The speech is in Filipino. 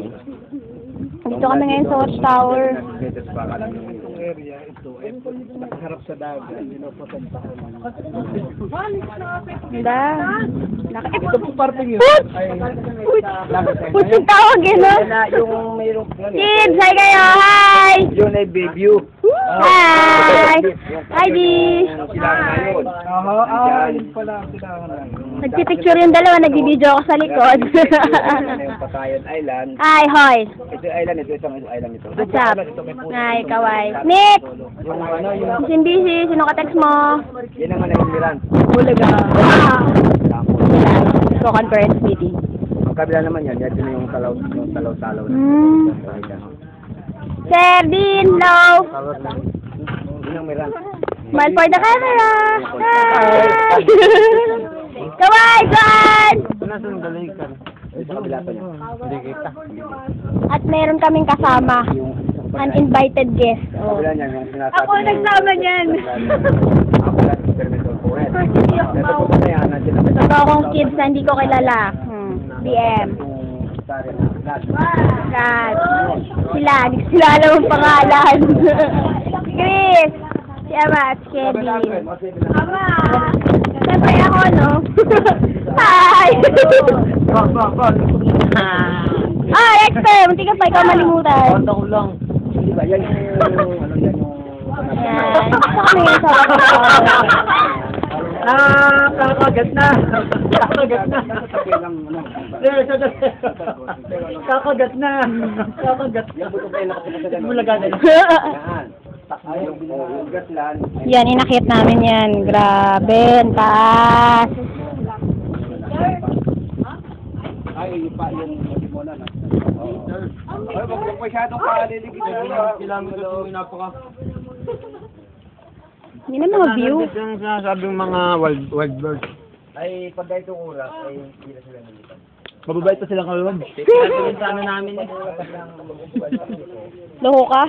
Dito kami ngayon sa Watchtower. Itong area, ito, ay nakaharap sa dagat, pinapapuntahan. Ganda. Ito po parting yun. Puts yung tawag yun, no? Yung mayroong Kids, hi kayo! Hi! yun ay baby. Hi! Hi, Di! Yun pala ang kailangan na. Nagpipicture yung dalawa, nagbibideo ako sa likod. Yung Patayan Island. Hi, hoy! Ito island, ito isang island ito. What's up? Hi, kaway. Nick! Yung ano, yung... Busy, sino ka-text mo? Yun naman ay Miran. Hulaga. So, conference meeting. Ang kabila naman yan, yan yung talaw-talaw. Sir Dean, hello! Yun ang Miran. Smile for the camera! Hi! Kaway, Juan! Nasaan dalikan? Ito kabila pa niya. Hindi kita. At meron kaming kasama. Uninvited guest. Oh. Kabila niya, yung sinasabi. Ako nagsama niyan. Ako lang, experimental forest. Ito po na yan, Ito akong kids na hindi ko kilala. BM. God. Sila, hindi ko sila alam ang pangalan. Chris. Si Ama at si Kevin. Ama. Siyempre ako, no? Hi! Expert! Munti ka pa ikaw malimutan. Konta ko lang. Hindi ba, yan yung... Ano yan yung... Ayan. Gusto kami sa Kakagat na! Kakagat na! Kakagat na! Kakagat na! Bulaga na. Yan, inakit namin yan. Grabe, ang taas. Ay, pa yung matimulan. Ay, wag masyadong kaliligid na. Kilometers yung napaka. Yun ang mga view. Yung sinasabing mga wild birds. Ay, pag itong oras, ay hindi na sila nilipan. Mababait pa silang kalawag. Ito sa ano namin eh. Loko ka?